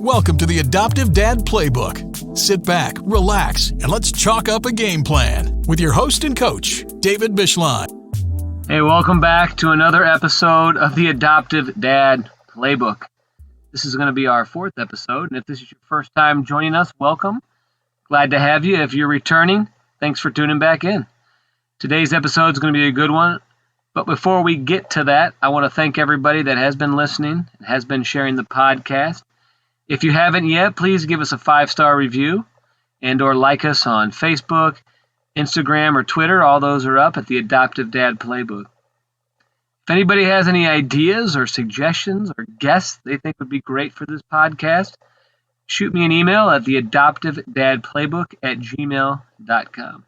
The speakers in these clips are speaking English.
Welcome to the Adoptive Dad Playbook. Sit back, relax, and let's chalk up a game plan with your host and coach, David Bischlein. Hey, welcome back to another episode of the Adoptive Dad Playbook. This is going to be our fourth episode, and if this is your first time joining us, welcome. Glad to have you. If you're returning, thanks for tuning back in. Today's episode is going to be a good one, but before we get to that, I want to thank everybody that has been listening and has been sharing the podcast. If you haven't yet, please give us a 5-star review and or like us on Facebook, Instagram, or Twitter. All those are up at the Adoptive Dad Playbook. If anybody has any ideas or suggestions or guests they think would be great for this podcast, shoot me an email at the adoptivedadplaybook@gmail.com.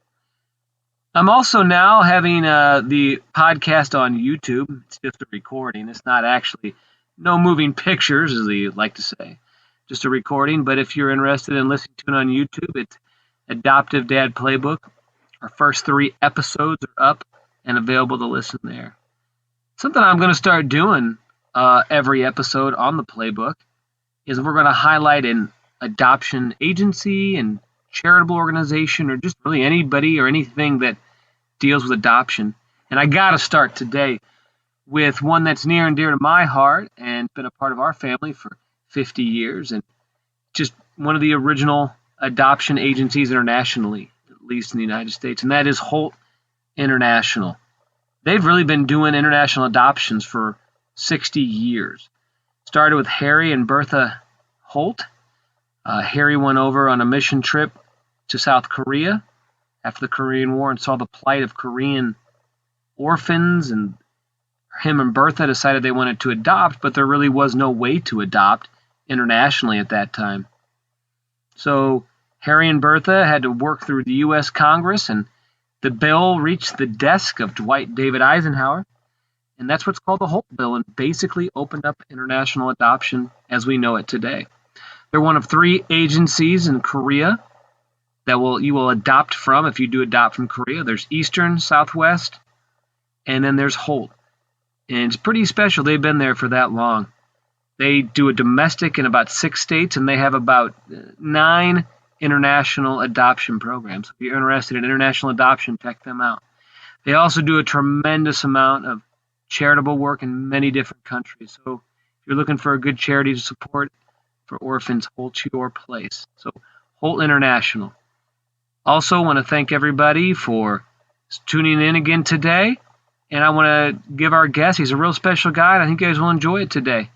I'm also now having the podcast on YouTube. It's just a recording. It's not actually no moving pictures, as they like to say. Just a recording, but if you're interested in listening to it on YouTube, it's Adoptive Dad Playbook. Our first 3 episodes are up and available to listen there. Something I'm going to start doing every episode on the Playbook is we're going to highlight an adoption agency and charitable organization or just really anybody or anything that deals with adoption. And I got to start today with one that's near and dear to my heart and been a part of our family for 50 years and just one of the original adoption agencies internationally, at least in the United States, and that is Holt International. They've really been doing international adoptions for 60 years. Started with Harry and Bertha Holt. Harry went over on a mission trip to South Korea after the Korean War and saw the plight of Korean orphans, and him and Bertha decided they wanted to adopt, but there really was no way to adopt internationally at that time. So Harry and Bertha had to work through the U.S. Congress, and the bill reached the desk of Dwight David Eisenhower, and that's what's called the Holt Bill, and basically opened up international adoption as we know it today. They're one of 3 agencies in Korea that you will adopt from if you do adopt from Korea. There's Eastern, Southwest, and then there's Holt. And it's pretty special. They've been there for that long. They do a domestic in about 6 states, and they have about 9 international adoption programs. If you're interested in international adoption, check them out. They also do a tremendous amount of charitable work in many different countries. So if you're looking for a good charity to support for orphans, Holt's your place. So Holt International. Also want to thank everybody for tuning in again today. And I want to give our guest, he's a real special guy, and I think you guys will enjoy it today.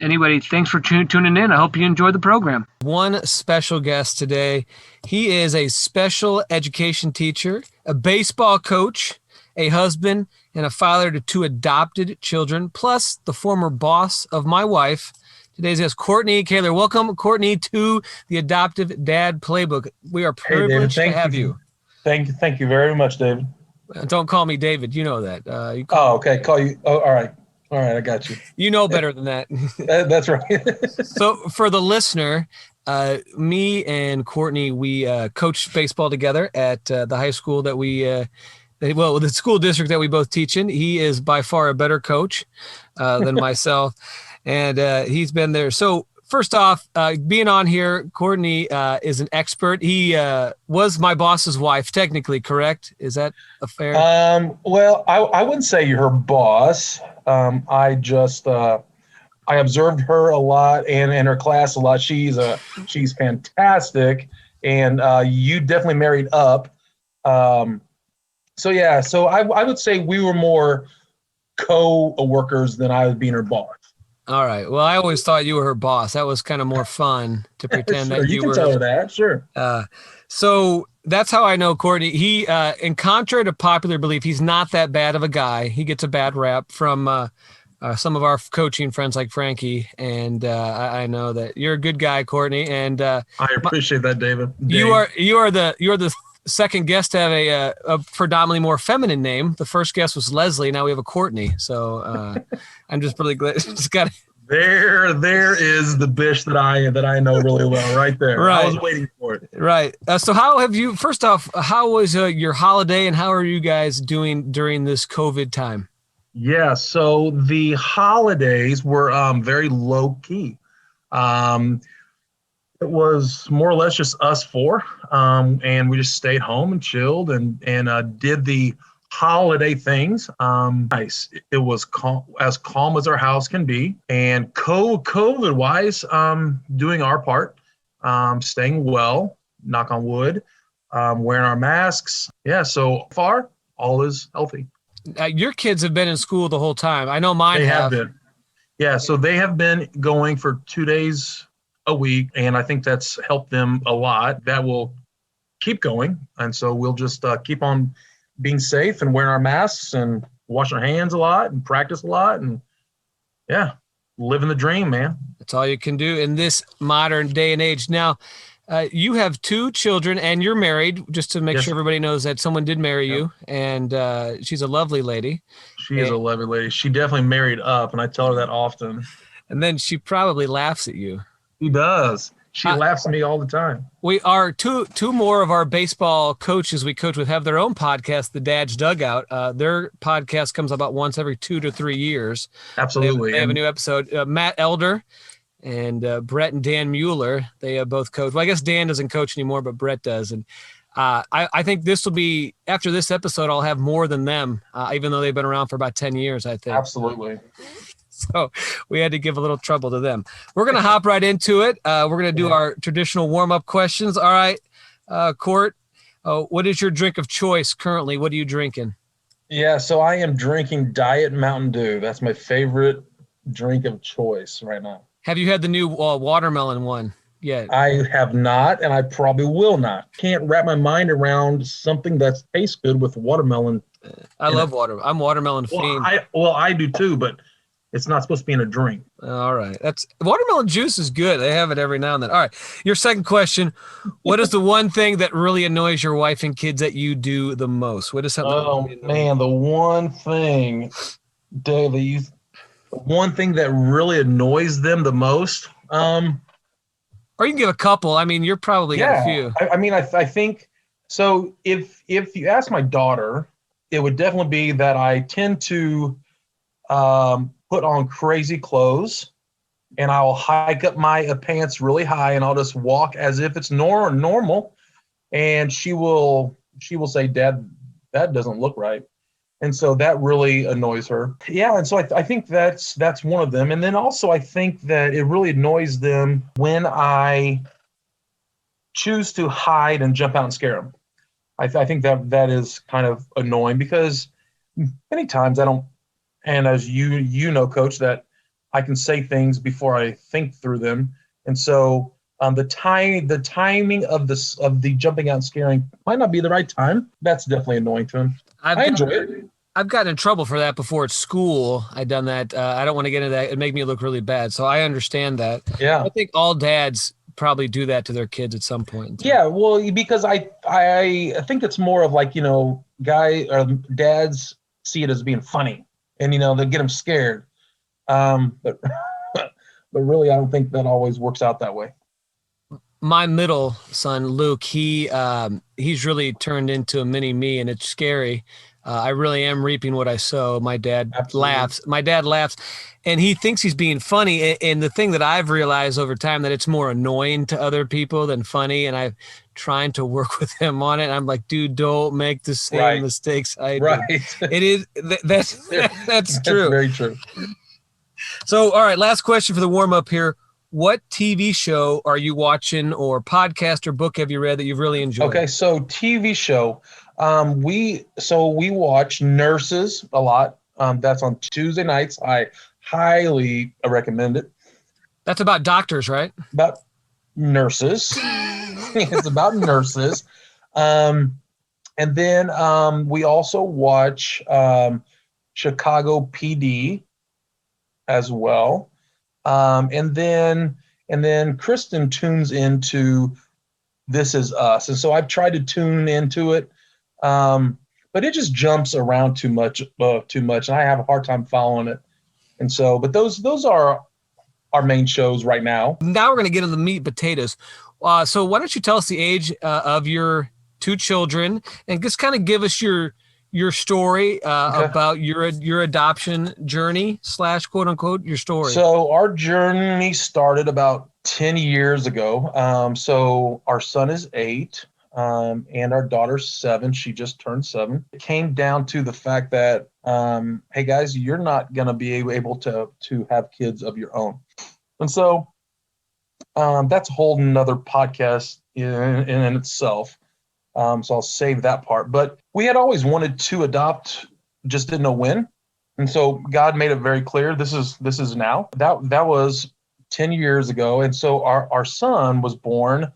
Anybody, thanks for tuning in. I hope you enjoyed the program. One special guest today. He is a special education teacher, a baseball coach, a husband, and a father to 2 adopted children, plus the former boss of my wife. Today's guest, Cortney Koehler. Welcome, Cortney, to the Adoptive Dad Playbook. We are privileged to have you. Thank you very much, David. Don't call me David. You know that. Okay. Call you. Oh, all right. All right. I got you. You know better than that. That's right. So for the listener, me and Cortney, we coached baseball together at the high school that the school district that we both teach in. He is by far a better coach than myself, and he's been there. So first off, being on here, Cortney is an expert. He was my boss's wife, technically, correct? Is that a fair? Well, I wouldn't say you're her boss. I observed her a lot and her class a lot. She's fantastic, and you definitely married up. So I would say we were more co-workers than I was being her boss. All right. Well, I always thought you were her boss. That was kind of more fun to pretend sure, that you can were. Tell her that, sure. So that's how I know Cortney. He, in contrary to popular belief, he's not that bad of a guy. He gets a bad rap from some of our coaching friends like Frankie, and I know that you're a good guy, Cortney. And I appreciate that, David. You are the second guest to have a predominantly more feminine name. The first guest was Leslie. Now we have a Cortney. So I'm just really glad. Just got There is the Bish that I know really well right there. Right. I was waiting for it. Right. So how have you, first off, how was your holiday and how are you guys doing during this COVID time? Yeah. So the holidays were very low key. It was more or less just us four, and we just stayed home and chilled and did the holiday things. Nice. It was as calm as our house can be, and COVID wise, doing our part, staying well, knock on wood, wearing our masks. Yeah, so far all is healthy. Your kids have been in school the whole time. I know mine They have been. Yeah, so they have been going for 2 days a week, and I think that's helped them a lot. That will keep going, and so we'll just keep on being safe and wearing our masks and wash our hands a lot and practice a lot, and yeah, living the dream, man. That's all you can do in this modern day and age. Now, you have 2 children and you're married, just to make Yes. sure everybody knows that someone did marry you, and she's a lovely lady. She is a lovely lady. She definitely married up, and I tell her that often. And then she probably laughs at you. She does. She laughs at me all the time. We are two more of our baseball coaches we coach with have their own podcast, The Dad's Dugout. Their podcast comes about once every 2 to 3 years. Absolutely. They have a new episode. Matt Elder and Brett and Dan Mueller, they both coach. Well, I guess Dan doesn't coach anymore, but Brett does. And I think this will be, after this episode, I'll have more than them, even though they've been around for about 10 years, I think. Absolutely. So we had to give a little trouble to them. We're going to hop right into it. We're going to do our traditional warm-up questions. All right, Court, what is your drink of choice currently? What are you drinking? Yeah, so I am drinking Diet Mountain Dew. That's my favorite drink of choice right now. Have you had the new watermelon one yet? I have not, and I probably will not. Can't wrap my mind around something that tastes good with watermelon. I love water. I'm watermelon fiend. I do too, but it's not supposed to be in a drink. All right. That's watermelon juice is good. They have it every now and then. All right. Your second question. What is the one thing that really annoys your wife and kids that you do the most? What is something? Oh man, the one thing, Dave, the one thing that really annoys them the most. Or you can give a couple. I mean, you're probably got a few. I think so. If you ask my daughter, it would definitely be that I tend to put on crazy clothes, and I'll hike up my pants really high, and I'll just walk as if it's normal, and she will say, "Dad, that doesn't look right," and so that really annoys her. Yeah, and so I think that's one of them, and then also I think that it really annoys them when I choose to hide and jump out and scare them. I think that is kind of annoying because many times I don't. And as you know, Coach, that I can say things before I think through them, and so the timing of the jumping out and scaring might not be the right time. That's definitely annoying to him. I enjoy it. I've gotten in trouble for that before at school. I've done that. I don't want to get into that. It'd make me look really bad. So I understand that. Yeah. I think all dads probably do that to their kids at some point. Yeah, well, because I think it's more of like, dads see it as being funny. And, they get them scared. But really, I don't think that always works out that way. My middle son, Luke, he's really turned into a mini me, and it's scary. I really am reaping what I sow. My dad laughs. My dad laughs, and he thinks he's being funny. And the thing that I've realized over time that it's more annoying to other people than funny. And I'm trying to work with him on it. I'm like, dude, don't make the same mistakes I do. It is that's true. That's very true. So, all right, last question for the warm up here. What TV show are you watching, or podcast or book have you read that you've really enjoyed? Okay, so TV show. We watch Nurses a lot. That's on Tuesday nights. I highly recommend it. That's about doctors, right? About nurses. It's about nurses. And then we also watch Chicago PD as well. And then Kristen tunes into This Is Us. And so I've tried to tune into it. But it just jumps around too much, and I have a hard time following it. And so, but those are our main shows right now. Now we're going to get into the meat and potatoes. So why don't you tell us the age of your 2 children, and just kind of give us your your story Okay. about your adoption journey / quote unquote your story. So our journey started about 10 years ago. So our son is 8, and our daughter's 7. She just turned 7. It came down to the fact that, hey guys, you're not going to be able to have kids of your own. And so that's a whole nother podcast in itself. So I'll save that part. But we had always wanted to adopt, just didn't know when. And so God made it very clear. This is now. That was 10 years ago. And so our son was born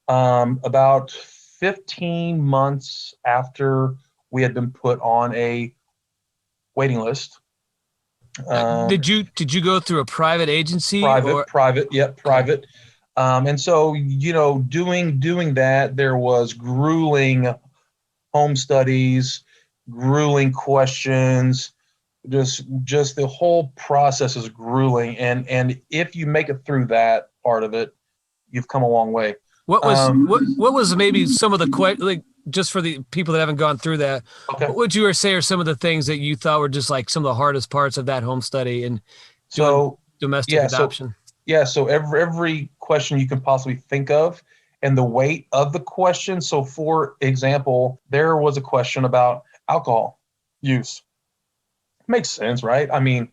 about 15 months after we had been put on a waiting list. Did you go through a private agency? Private. Yep, private. And so, doing that, there was grueling home studies, grueling questions, just the whole process is grueling. And if you make it through that part of it, you've come a long way. What was maybe some of the just for the people that haven't gone through that, Okay. what would you say are some of the things that you thought were just like some of the hardest parts of that home study and doing domestic adoption? So every question you can possibly think of and the weight of the question. So for example, there was a question about alcohol use. Makes sense, right? I mean,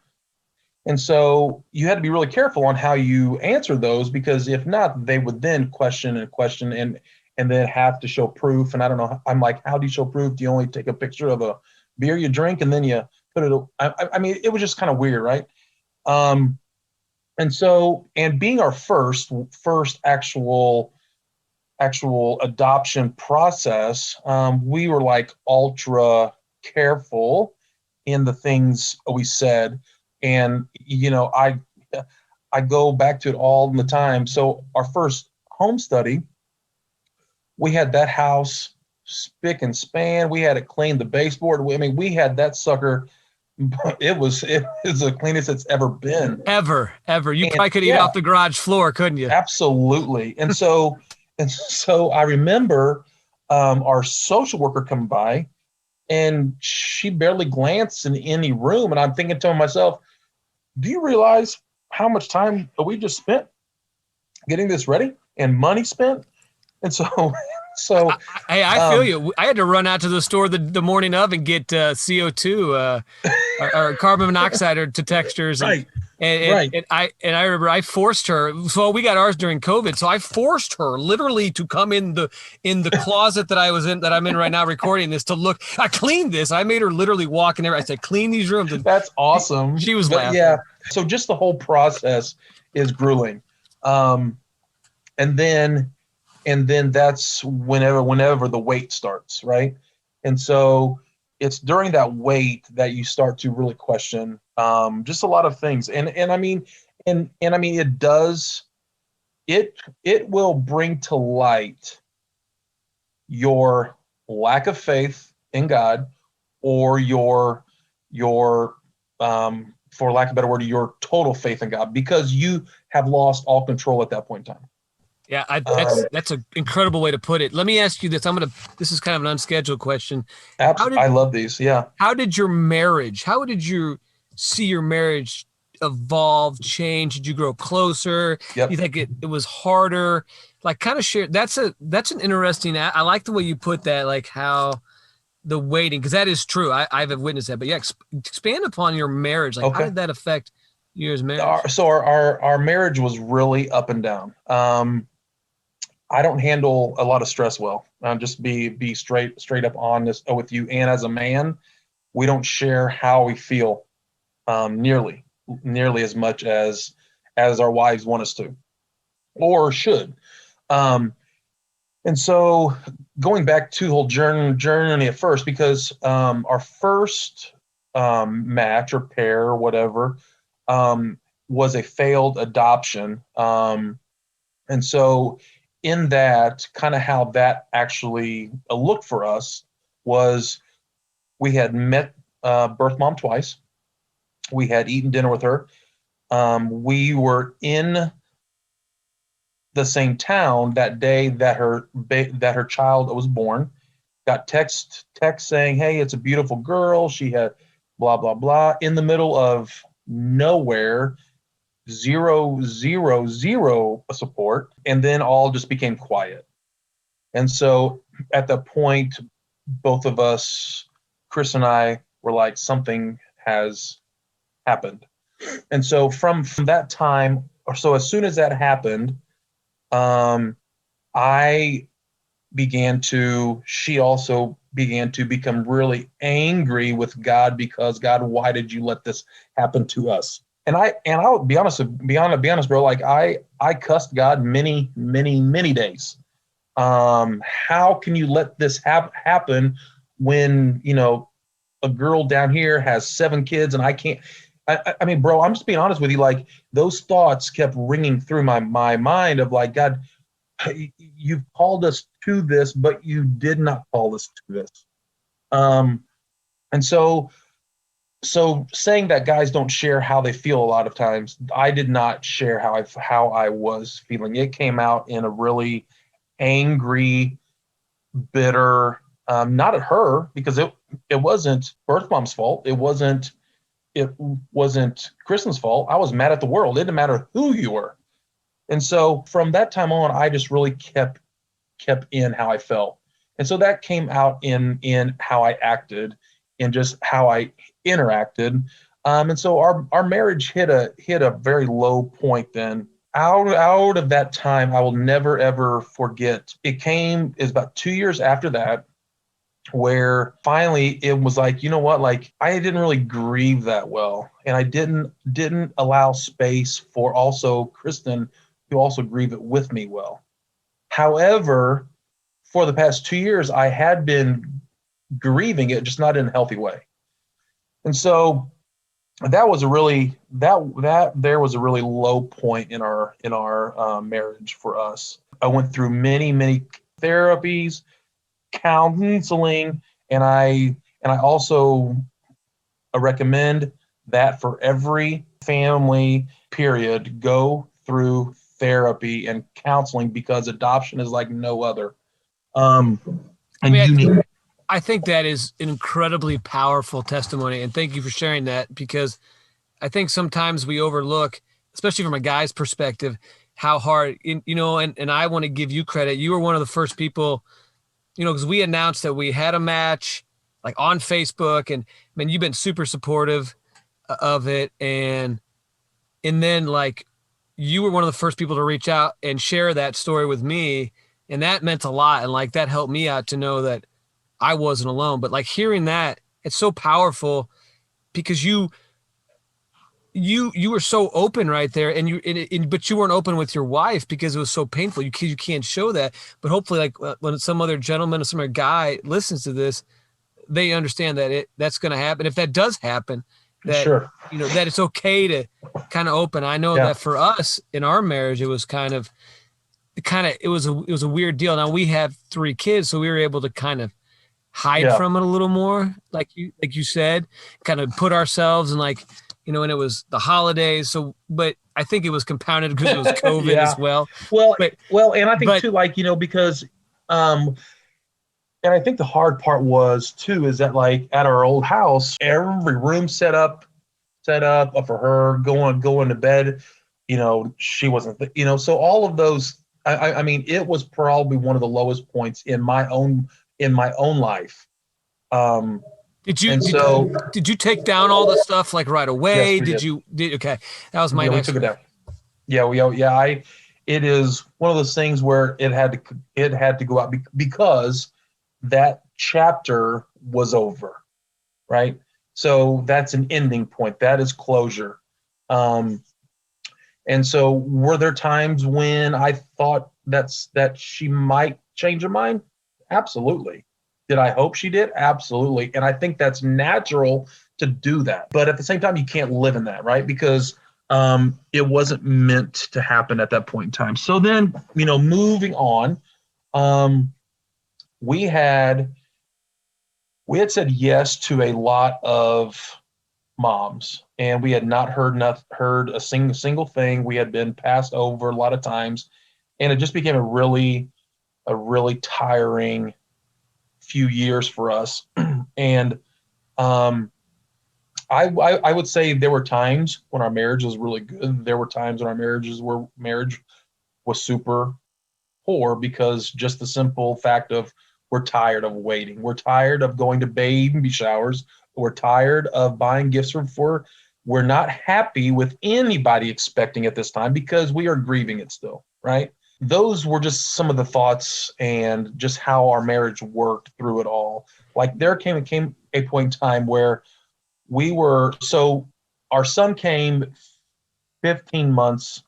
and so you had to be really careful on how you answer those, because if not, they would then question and then have to show proof. And I don't know, I'm like, how do you show proof? Do you only take a picture of a beer you drink and then you put it? I mean, it was just kind of weird, right? And so, and being our first actual adoption process, we were like ultra careful in the things we said. And, I go back to it all the time. So our first home study, we had that house spick and span. We had it clean, the baseboard. I mean, we had that sucker. It was the cleanest it's ever been. Ever. You probably could eat off the garage floor, couldn't you? Absolutely. And so I remember our social worker coming by, and she barely glanced in any room. And I'm thinking to myself, do you realize how much time we just spent getting this ready and money spent? And so I feel you. I had to run out to the store the morning of and get CO2 or carbon monoxide detectors. Right. And I remember I forced her. So we got ours during COVID. So I forced her literally to come in the closet that I'm in right now recording this to look. I cleaned this. I made her literally walk in there. I said, clean these rooms. And that's awesome. She was laughing. Yeah. So just the whole process is grueling. And then that's whenever the wait starts, right? And so it's during that wait that you start to really question just a lot of things. And I mean it will bring to light your lack of faith in God, or your for lack of a better word, your total faith in God, because you have lost all control at that point in time. Yeah, that's an incredible way to put it. Let me ask you this. This is kind of an unscheduled question. Absolutely. I love these. Yeah. How did you see your marriage evolve, change? Did you grow closer? Yep. You think it was harder? Like, kind of share. That's an interesting, I like the way you put that, like how the waiting, because that is true. I've witnessed that. But yeah, expand upon your marriage. Like, how did that affect your marriage? So our marriage was really up and down. I don't handle a lot of stress well. Just be straight up honest with you. And as a man, we don't share how we feel nearly as much as our wives want us to, or should. And so going back to the whole journey at first, because our first match or pair or whatever was a failed adoption. And so in that, kind of how that actually looked for us was we had met birth mom twice. We had eaten dinner with her. We were in the same town that day that her child was born. got text saying, hey, it's a beautiful girl. She had blah, blah, blah, in the middle of nowhere, zero support. And then all just became quiet. And so at that point, both of us, Chris and I, were like, something has happened. And so from that time, or so as soon as that happened, she also began to become really angry with God, because God, why did you let this happen to us? And I'll be honest, bro. Like I cussed God many days. How can you let this happen when, a girl down here has 7 kids and I can't? I mean, bro, I'm just being honest with you. Like, those thoughts kept ringing through my mind of like, God, you've called us to this, but you did not call us to this. And so saying that guys don't share how they feel a lot of times, I did not share how I was feeling. It came out in a really angry, bitter, not at her, because it wasn't Birth Mom's fault. It wasn't Kristen's fault. I was mad at the world. It didn't matter who you were. And so from that time on, I just really kept in how I felt. And so that came out in how I acted and just how I interacted. And so our marriage hit a very low point then. Out of that time, I will never, ever forget. It's about 2 years after that, where finally it was like, you know what, like I didn't really grieve that well. And I didn't allow space for also Kristen to also grieve it with me well. However, for the past 2 years, I had been grieving it, just not in a healthy way. And so that was a really there was a really low point in our marriage for us. I went through many therapies, counseling, and I also recommend that for every family, period, go through therapy and counseling, because adoption is like no other. I think that is an incredibly powerful testimony, and thank you for sharing that, because I think sometimes we overlook, especially from a guy's perspective, how hard, and I want to give you credit. You were one of the first people, because we announced that we had a match like on Facebook, and man, you've been super supportive of it. And then like you were one of the first people to reach out and share that story with me. And that meant a lot. And like, that helped me out to know that I wasn't alone. But like hearing that, it's so powerful, because you were so open right there, but you weren't open with your wife because it was so painful. You can't show that. But hopefully, like when some other gentleman or some other guy listens to this, they understand that that's going to happen. If that does happen, that sure, that it's okay to kind of open. I know that for us in our marriage, it was it was a weird deal. Now we have 3 kids, so we were able to kind of hide from it a little more, like you said, kind of put ourselves in like. And it was the holidays. So, but I think it was compounded because it was COVID as well. Well, and I think too, like, because, and I think the hard part was too, is that like at our old house, every room set up for her going to bed, she wasn't, so all of those, I mean, it was probably one of the lowest points in my own life. Did you take down all the stuff like right away? Yes, Okay. That was my next. We took it down. Yeah. It is one of those things where it had to go out because that chapter was over, right? So that's an ending point. That is closure. And so were there times when I thought that she might change her mind? Absolutely. Did I hope she did? Absolutely. And I think that's natural to do that. But at the same time, you can't live in that, right? Because it wasn't meant to happen at that point in time. So then, moving on, we had said yes to a lot of moms, and we had not heard a single thing. We had been passed over a lot of times, and it just became a really tiring few years for us. And I would say there were times when our marriage was really good. There were times when our marriage was super poor, because just the simple fact of we're tired of waiting. We're tired of going to baby showers. We're tired of buying gifts we're not happy with anybody expecting at this time, because we are grieving it still, right? Those were just some of the thoughts and just how our marriage worked through it all. Like there came a point in time where so our son came 15 months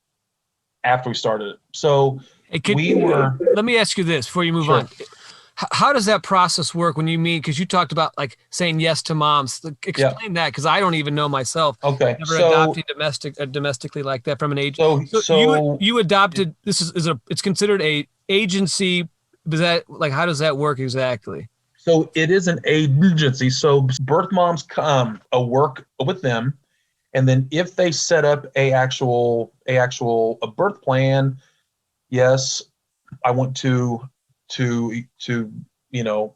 after we started it. So let me ask you this before you move Sure. on. How does that process work when you mean, because you talked about like saying yes to moms. Explain that, because I don't even know myself. Okay. Never adopting domestically like that from an age. So you adopted, it's considered a agency. Does that, like, how does that work exactly? So it is an agency. So birth moms come work with them. And then if they set up a birth plan, yes, I want to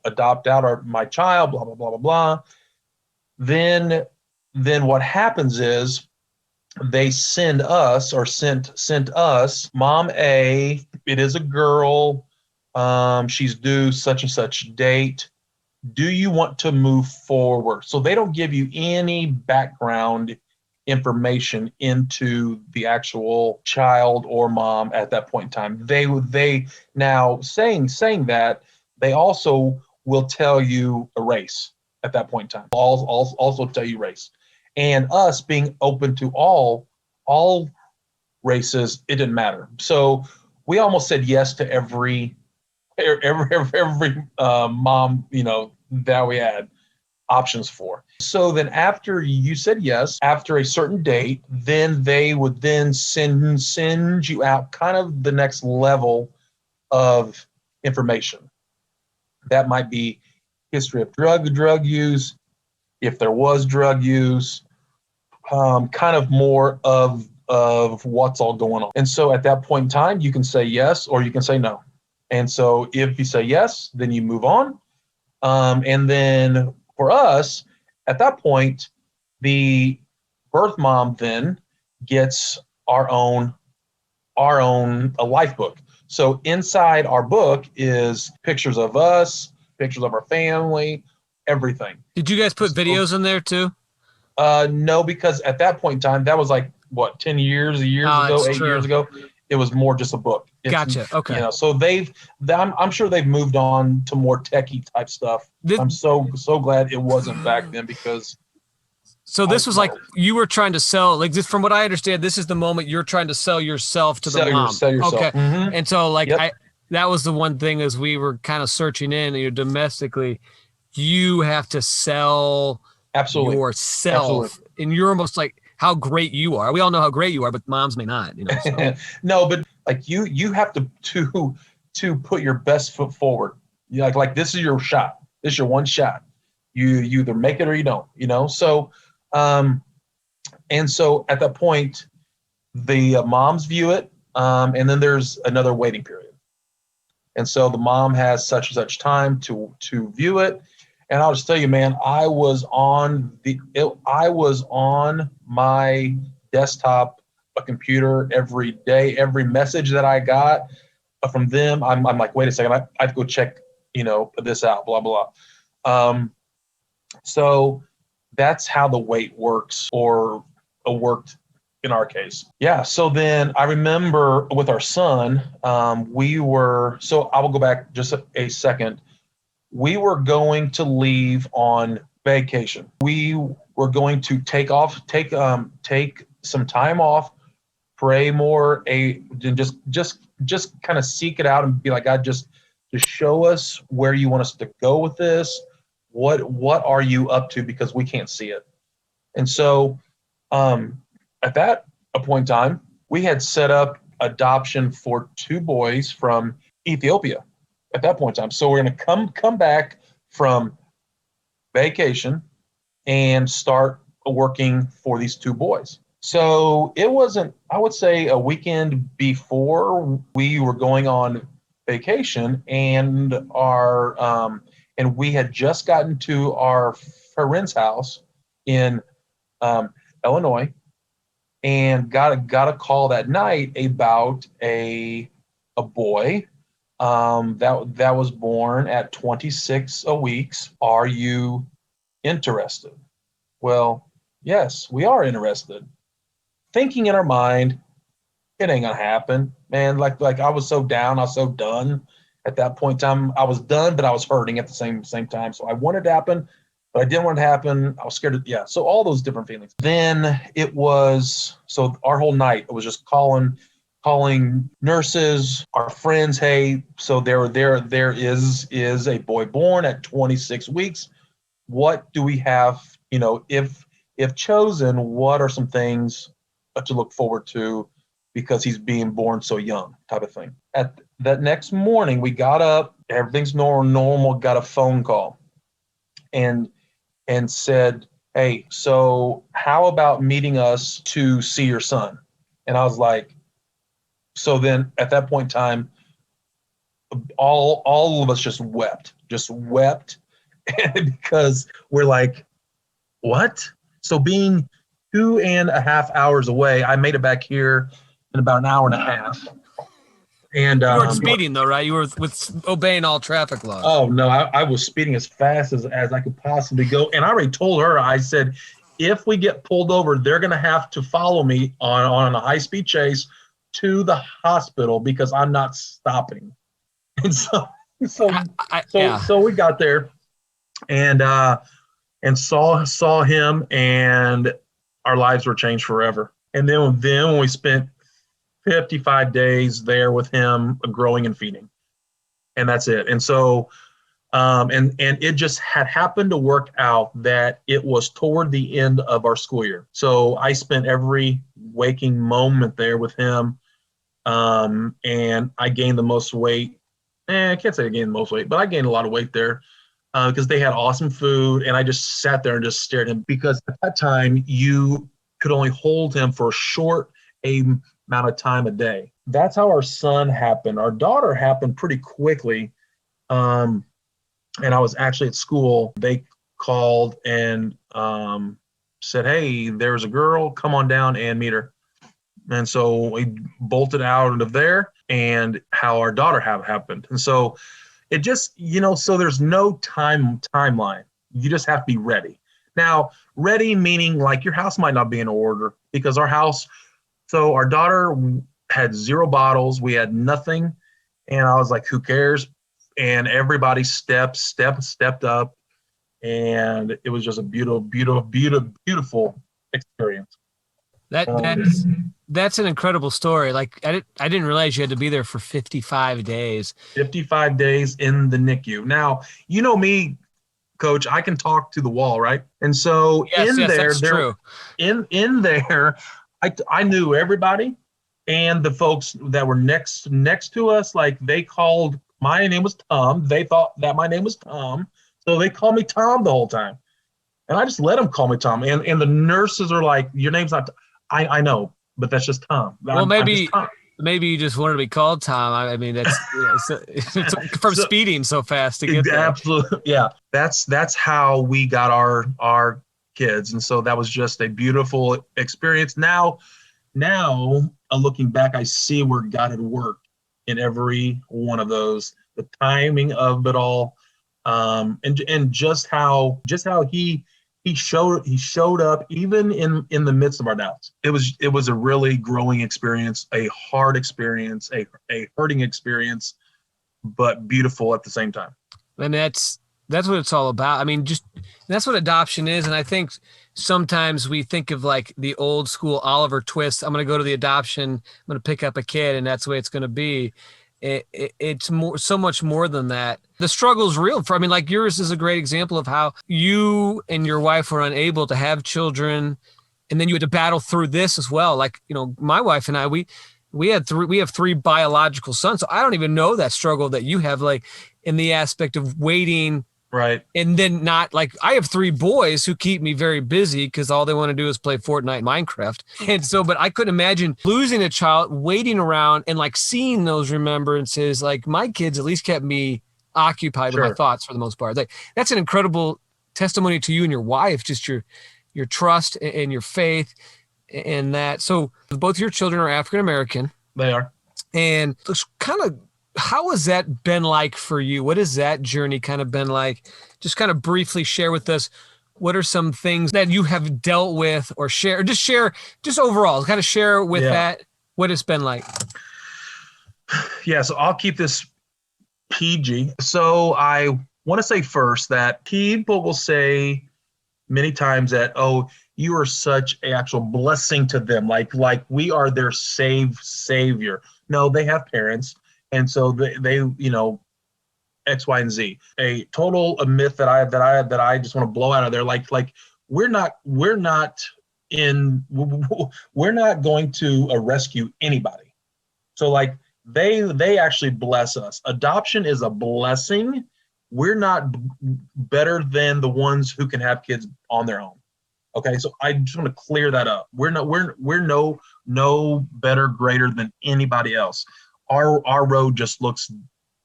adopt out my child, blah blah blah blah blah. Then what happens is they sent us Mom A. It is a girl. She's due such and such date. Do you want to move forward? So they don't give you any background information into the actual child or mom at that point in time. They now saying that, they also will tell you a race at that point in time. Also tell you race. And us being open to all races, it didn't matter. So we almost said yes to every mom, that we had options for. So then after you said yes, after a certain date, then they would then send you out kind of the next level of information. That might be history of drug use, if there was drug use, kind of more of what's all going on. And so at that point in time, you can say yes or you can say no. And so if you say yes, then you move on. And then for us, at that point, the birth mom then gets our own a life book. So inside our book is pictures of us, pictures of our family, everything. Did you guys put videos in there too? No, because at that point in time, that was like what, 10 years ago, 8 years ago. It was more just a book. Gotcha. Okay. So I'm sure they've moved on to more techie type stuff. I'm so glad it wasn't back then, because. So this was like you were trying to sell, like this, from what I understand, this is the moment you're trying to sell yourself to the mom. Sell yourself. Okay. Mm-hmm. And so like that was the one thing as we were kind of searching in, domestically, you have to sell yourself. And you're almost like how great you are. We all know how great you are, but moms may not, So. No, but like you have to put your best foot forward. Like this is your shot. This is your one shot. You either make it or you don't, So, and so at that point, the moms view it, and then there's another waiting period. And so the mom has such and such time to view it. And I'll just tell you, man, I was on my desktop, a computer every day. Every message that I got from them, I'm like, wait a second, I have to go check, this out, blah, blah. So that's how the wait works, or worked in our case. Yeah. So then I remember with our son, so I will go back just a second. We were going to leave on vacation. We were going to take some time off, pray more, and just kind of seek it out and be like, God, just show us where you want us to go with this. What are you up to? Because we can't see it. And so at that point in time, we had set up adoption for 2 boys from Ethiopia at that point in time. So we're going to come back from vacation and start working for these 2 boys. So it wasn't, I would say, a weekend before we were going on vacation, and and we had just gotten to our friend's house in Illinois, and got a call that night about a boy that was born at 26 weeks. Are you interested? Well, yes, we are interested. Thinking in our mind, it ain't gonna happen, man. Like I was so down, I was so done at that point in time. I was done, but I was hurting at the same time. So I wanted it to happen, but I didn't want it to happen. I was scared. So all those different feelings. Then it was, so our whole night, it was just calling nurses, our friends. Hey, so there is a boy born at 26 weeks. What do we have? If chosen, what are some things to look forward to because he's being born so young, type of thing. At that next morning, we got up, everything's normal, got a phone call and said, hey, so how about meeting us to see your son? And I was like, so then at that point in time, all of us just wept because we're like, what? So being 2.5 hours away, I made it back here in about an hour and a half. And you weren't speeding though, right? You were obeying all traffic laws. Oh no, I was speeding as fast as I could possibly go. And I already told her, I said, if we get pulled over, they're going to have to follow me on a high-speed chase to the hospital because I'm not stopping. And so we got there and saw him, and our lives were changed forever. And then when we spent 55 days there with him, growing and feeding, and that's it. And so, and it just had happened to work out that it was toward the end of our school year. So I spent every waking moment there with him, and I gained the most weight. I can't say I gained the most weight, but I gained a lot of weight there. Because they had awesome food, and I just sat there and just stared at him, because at that time you could only hold him for a short amount of time a day. That's how our son happened. Our daughter happened pretty quickly, and I was actually at school. They called and said, hey, there's a girl, come on down and meet her. And so we bolted out of there, and how our daughter happened. And so it just, so there's no timeline. You just have to be ready. Now, ready meaning like your house might not be in order, because our daughter had 0 bottles. We had nothing. And I was like, who cares? And everybody stepped up. And it was just a beautiful experience. That's an incredible story. Like I didn't realize you had to be there for 55 days. 55 days in the NICU. Now, you know me, Coach, I can talk to the wall, right? And so that's true. In there, I knew everybody, and the folks that were next to us, like they called, my name was Tom. They thought that my name was Tom. So they called me Tom the whole time. And I just let them call me Tom. And the nurses are like, your name's not Tom. I know, but that's just Tom. Well, maybe you just wanted to be called Tom. I mean, that's it's from speeding so fast to get there. Absolutely, yeah. That's how we got our kids, and so that was just a beautiful experience. Now, looking back, I see where God had worked in every one of those, the timing of it all, and just how he showed up even in the midst of our doubts. It was a really growing experience, a hard experience, a hurting experience, but beautiful at the same time. And that's what it's all about. I mean, that's what adoption is. And I think sometimes we think of like the old school Oliver Twist. I'm going to go to the adoption, I'm going to pick up a kid, and that's the way it's going to be. It's so much more than that. The struggle is real. Like yours is a great example of how you and your wife were unable to have children, and then you had to battle through this as well. Like, my wife and I, we have 3 biological sons. So I don't even know that struggle that you have, like in the aspect of waiting. Right. And then not like, I have 3 boys who keep me very busy because all they want to do is play Fortnite and Minecraft. And so, but I couldn't imagine losing a child, waiting around and like seeing those remembrances. Like my kids at least kept me occupied with my Sure. thoughts for the most part. Like, that's an incredible testimony to you and your wife, just your trust and your faith and that. So both your children are African-American. They are. And it's kind of, how has that been like for you? What has that journey kind of been like? Just kind of briefly share with us, what are some things that you have dealt with, or share, just overall, kind of share with that, what it's been like. Yeah, so I'll keep this PG. So I want to say first that people will say many times that, oh, you are such an actual blessing to them, like we are their savior. No, they have parents, and so they X, Y, and Z. A myth that I just want to blow out of there. Like we're not going to rescue anybody. So like they actually bless us. Adoption is a blessing. We're not better than the ones who can have kids on their own. Okay, so I just want to clear that up. We're no better, greater than anybody else. Our road just looks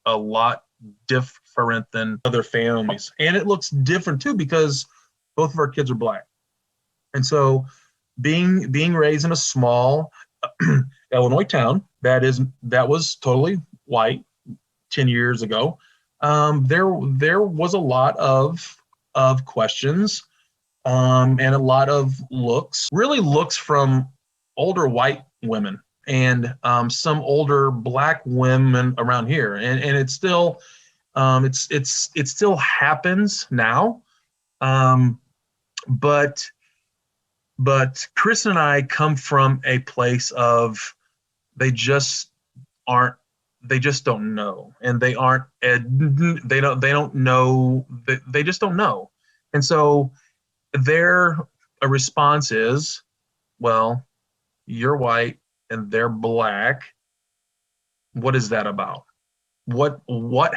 a lot different than other families, and it looks different too because both of our kids are Black. And so being raised in a small Illinois town that was totally white 10 years ago, there was a lot of questions, and a lot of looks from older white women and some older Black women around here, and it's still it still happens now, but Chris and I come from a place of they just don't know, and they don't know, they just don't know. And so their response is, well, you're white and they're Black. What is that about? What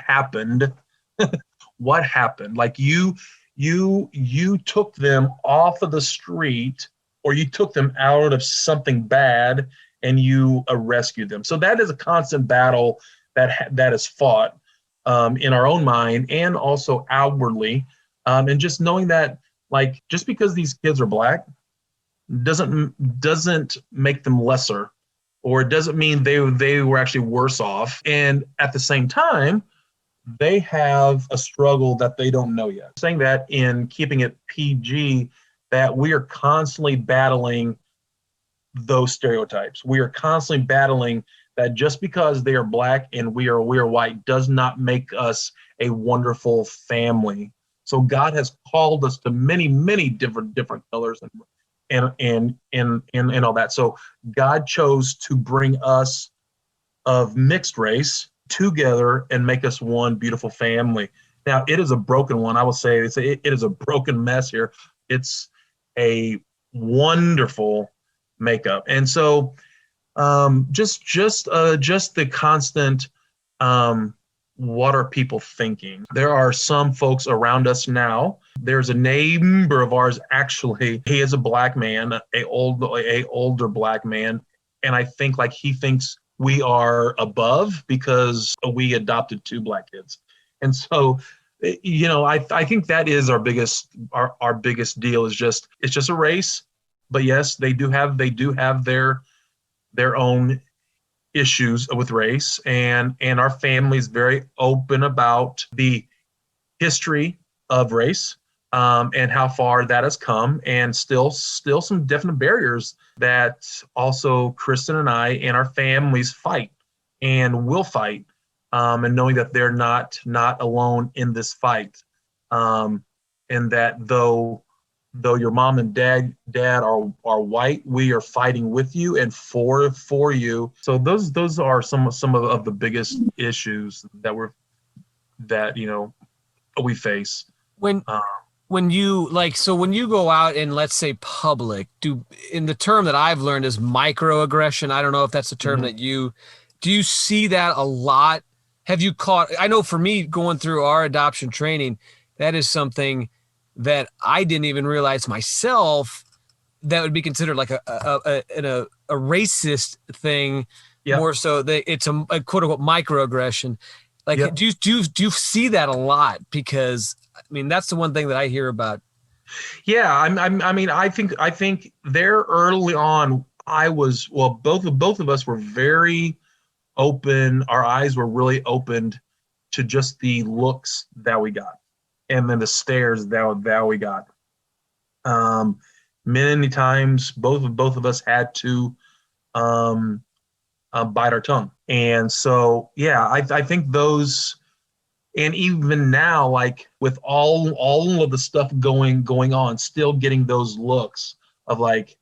happened? What happened? Like you took them off of the street, or you took them out of something bad and you rescued them. So that is a constant battle that is fought in our own mind and also outwardly. And just knowing that, like, just because these kids are Black doesn't make them lesser, or it doesn't mean they were actually worse off. And at the same time, they have a struggle that they don't know yet. Saying that in keeping it PG, that we are constantly battling those stereotypes. We are constantly battling that just because they are Black and we are white does not make us a wonderful family. So God has called us to many, many different colors and all that. So God chose to bring us of mixed race together and make us one beautiful family. Now, it is a broken one. I will say it is a broken mess here. It's a wonderful makeup. And so just the constant, what are people thinking? There are some folks around us now. There's a neighbor of ours, actually, he is a Black man, a older Black man. And I think like he thinks we are above because we adopted 2 Black kids. And so, I think that is our biggest deal is it's just a race. But yes, they do have their own issues with race, and our family is very open about the history of race, and how far that has come, and still some definite barriers that also Kristen and I and our families fight and will fight, and knowing that they're not alone in this fight, and that though your mom and dad are white, we are fighting with you and for you. So those are some of the biggest issues that we face. When you go out in, let's say, public, in the term that I've learned is microaggression. I don't know if that's a term that do you see that a lot? Have you caught, I know for me going through our adoption training, that is something that I didn't even realize myself that would be considered like a racist thing, more so that it's a quote unquote microaggression. Like, Yep. do you see that a lot? Because I mean, that's the one thing that I hear about. Yeah, I mean, I think there early on, both of us were very open. Our eyes were really opened to just the looks that we got, and then the stares that we got. Many times, both of us had to bite our tongue, and so yeah, I think those. And even now, like with all of the stuff going on, still getting those looks of like,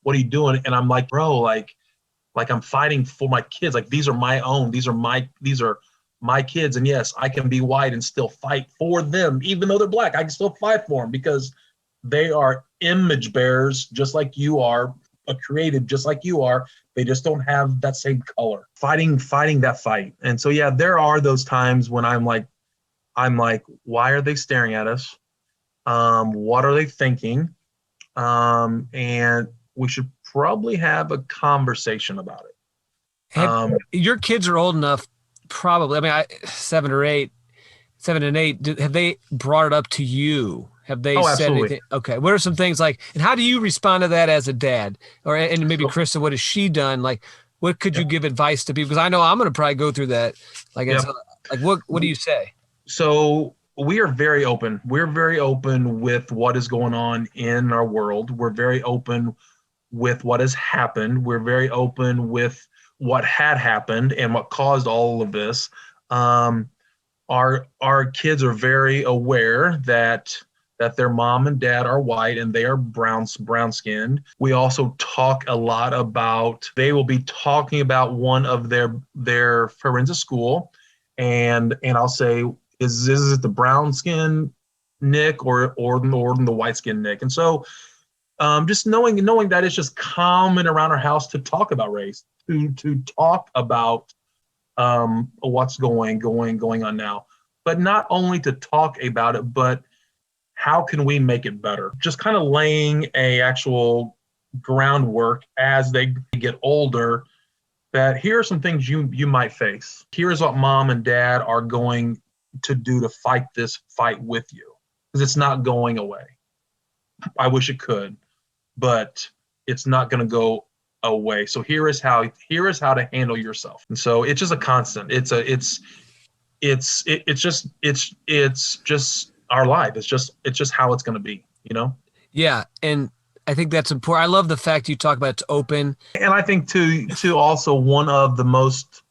what are you doing? And I'm like, bro, like I'm fighting for my kids. Like these are my own. These are my kids. And yes, I can be white and still fight for them, even though they're black. I can still fight for them because they are image bearers, just like you are, created just like you are. They just don't have that same color. Fighting that fight. And so yeah, there are those times when I'm like, why are they staring at us? What are they thinking? And we should probably have a conversation about it. Your kids are old enough, probably. I mean, 7 and 8. Have they brought it up to you? Have they said absolutely. anything? Okay. What are some things like, and how do you respond to that as a dad? And maybe Krista, what has she done? Like, what could you give advice to people? Because I know I'm going to probably go through that. Like, what do you say? So we are very open. We're very open with what is going on in our world. We're very open with what has happened. We're very open with what had happened and what caused all of this. Our kids are very aware that their mom and dad are white and they are brown skinned. We also talk a lot about, they will be talking about one of their friends at school, and I'll say, is it the brown skin Nick or the white skin Nick? And so just knowing that it's just common around our house to talk about race, to talk about what's going on now, but not only to talk about it, but how can we make it better? Just kind of laying a actual groundwork as they get older, that here are some things you might face. Here's what mom and dad are going to do to fight this fight with you, because it's not going away. I wish it could, but it's not going to go away. So here is how to handle yourself. And so it's just a constant. It's just our life. It's just how it's going to be, you know? Yeah. And I think that's important. I love the fact you talk about it's open. And I think too also one of the most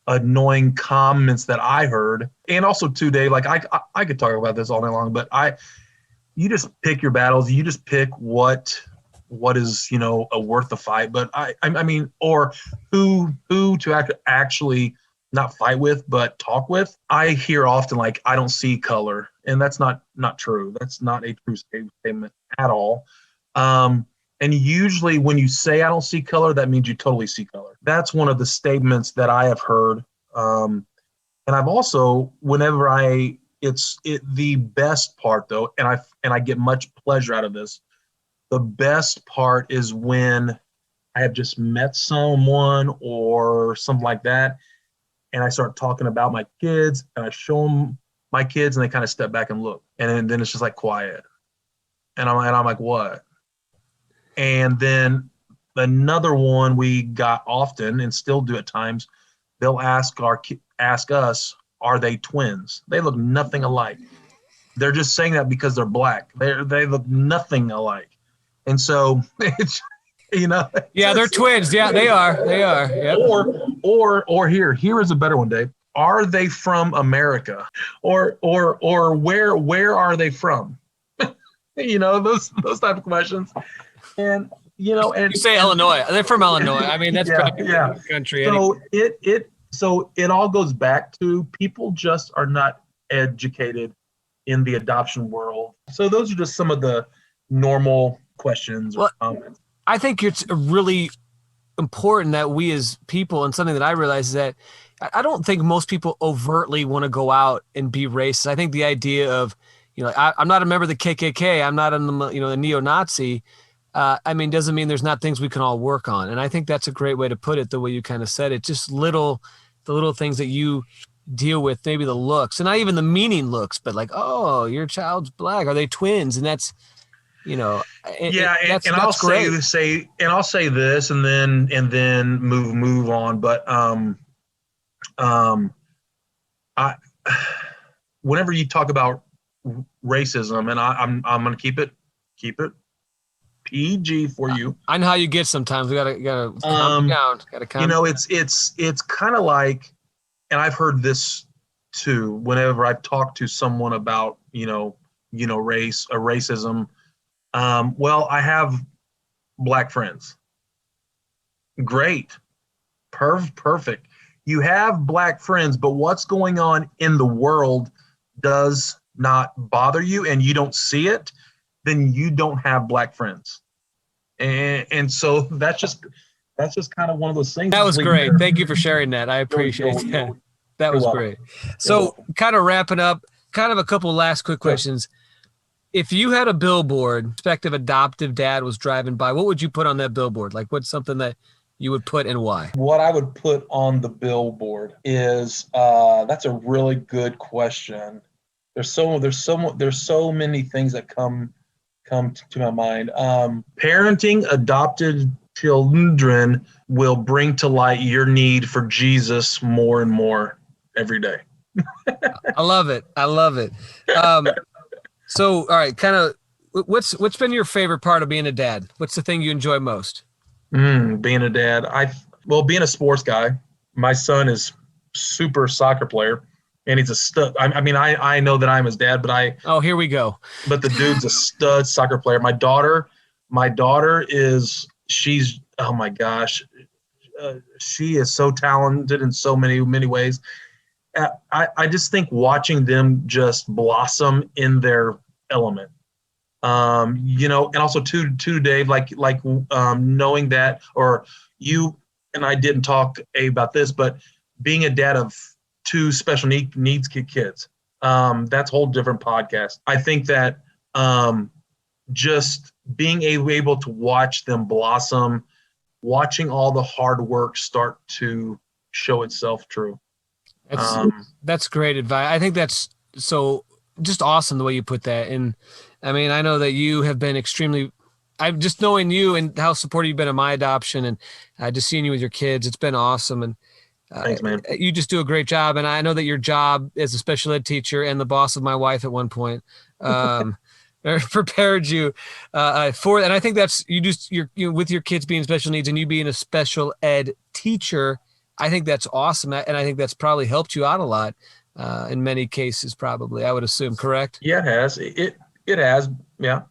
annoying comments that I heard, and also too, Dave, like I could talk about this all day long, but you just pick your battles. You just pick what is, you know, worth the fight. But I mean, or who to actually not fight with, but talk with. I hear often like, I don't see color, and that's not true. That's not a true statement at all. And usually when you say I don't see color, that means you totally see color. That's one of the statements that I have heard. And I've also, whenever the best part though, and I get much pleasure out of this. The best part is when I have just met someone or something like that, and I start talking about my kids, and I show them my kids, and they kind of step back and look, and then it's just like quiet, and I'm like, what? And then another one we got often and still do at times, they'll ask us, are they twins? They look nothing alike. They're just saying that because they're black. They look nothing alike. And so it's, you know. Yeah, they're twins. Yeah, they are. Yep. Or here is a better one, Dave. Are they from America? Or where are they from? You know, those type of questions. And you know, and you say Illinois. They're from Illinois. I mean, that's pretty good country. So it all goes back to people just are not educated in the adoption world. So those are just some of the normal questions or comments. I think it's really important that we as people, and something that I realize is that I don't think most people overtly want to go out and be racist. I think the idea of, you know, I'm not a member of the KKK. I'm not a neo-Nazi. I mean, doesn't mean there's not things we can all work on. And I think that's a great way to put it, the way you kind of said it. Just the little things that you deal with maybe the looks, and not even the meaning looks, but like, oh, your child's black. Are they twins? And that's, that's I'll great. I'll say this, and then move on. But I whenever you talk about racism, and I'm going to keep it PG for you. I know how you get sometimes. We gotta calm down. Gotta calm. It's kind of like, and I've heard this too. Whenever I've talked to someone about racism, well, I have black friends. Great, perfect. You have black friends, but what's going on in the world does not bother you, and you don't see it, then you don't have black friends. And so that's just kind of one of those things. That was great. Thank you for sharing that. I appreciate that. That was great. So kind of wrapping up, kind of a couple last quick questions. If you had a billboard, prospective adoptive dad was driving by, what would you put on that billboard? Like, what's something that you would put and why? What I would put on the billboard is that's a really good question. There's so many things that come to my mind. Parenting adopted children will bring to light your need for Jesus more and more every day. I love it. So, all right, kind of, what's been your favorite part of being a dad? What's the thing you enjoy most? Being a dad, being a sports guy. My son is super soccer player, and he's a stud. I know that I'm his dad, but oh, here we go. But the dude's a stud soccer player. My daughter she's oh my gosh, she is so talented in so many ways. I just think watching them just blossom in their element. And also too, Dave, like knowing that, or you and I didn't talk about this, but being a dad of 2 special needs kids, that's a whole different podcast. I think that just being able to watch them blossom, watching all the hard work start to show itself true. That's great advice. I think that's so just awesome the way you put that. And I mean, I know that you have been I'm just knowing you and how supportive you've been of my adoption, and just seeing you with your kids. It's been awesome. And thanks, man. You just do a great job. And I know that your job as a special ed teacher and the boss of my wife at one point, prepared you for that. And I think that's you with your kids being special needs and you being a special ed teacher. I think that's awesome. And I think that's probably helped you out a lot in many cases, probably, I would assume, correct? Yeah, it has. It has. Yeah.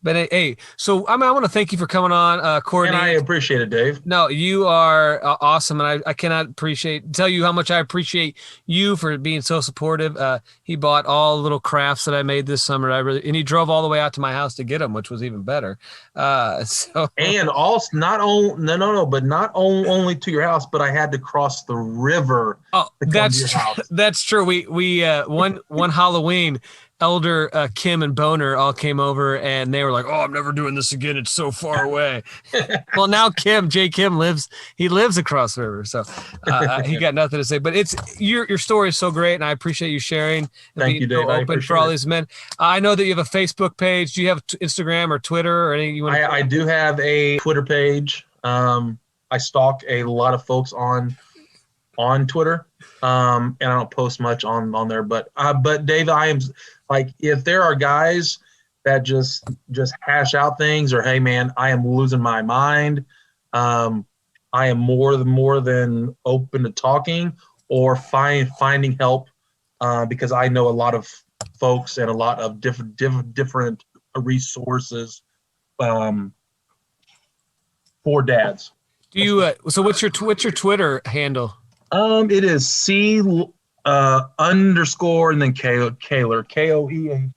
But hey, so I want to thank you for coming on, Cortney. And I appreciate it, Dave. No, you are awesome, and I cannot tell you how much I appreciate you for being so supportive. He bought all the little crafts that I made this summer. And he drove all the way out to my house to get them, which was even better. And also not only to your house, but I had to cross the river. Oh, that's true. We one Halloween, Elder Kim and Boner all came over, and they were like, "Oh, I'm never doing this again. It's so far away." Well, now J. Kim lives across the river, so he got nothing to say. But it's your story is so great, and I appreciate you sharing. And Thank you, Dave. So open for all these men. I know that you have a Facebook page. Do you have Instagram or Twitter or anything you want to? I do have a Twitter page. I stalk a lot of folks on Twitter, and I don't post much on there. But Dave, I am. Like, if there are guys that just hash out things, or, hey, man, I am losing my mind, I am more than open to talking or finding help, because I know a lot of folks and a lot of different resources for dads. Do you? So what's your Twitter handle? It is C _ and then Koehler, Koealer.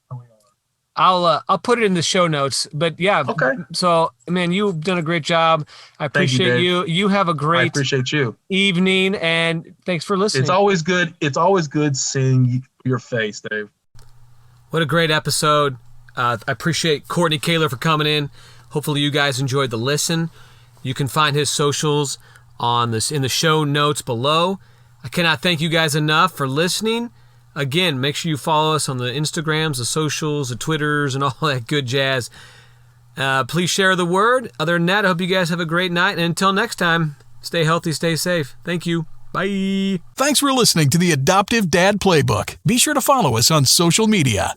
I'll put it in the show notes, but yeah. Okay. So, man, you've done a great job. I appreciate you. You have a great evening, and thanks for listening. It's always good seeing your face, Dave. What a great episode. I appreciate Cortney Koehler for coming in. Hopefully you guys enjoyed the listen. You can find his socials in the show notes below. I cannot thank you guys enough for listening. Again, make sure you follow us on the Instagrams, the socials, the Twitters, and all that good jazz. Please share the word. Other than that, I hope you guys have a great night. And until next time, stay healthy, stay safe. Thank you. Bye. Thanks for listening to the Adoptive Dad Playbook. Be sure to follow us on social media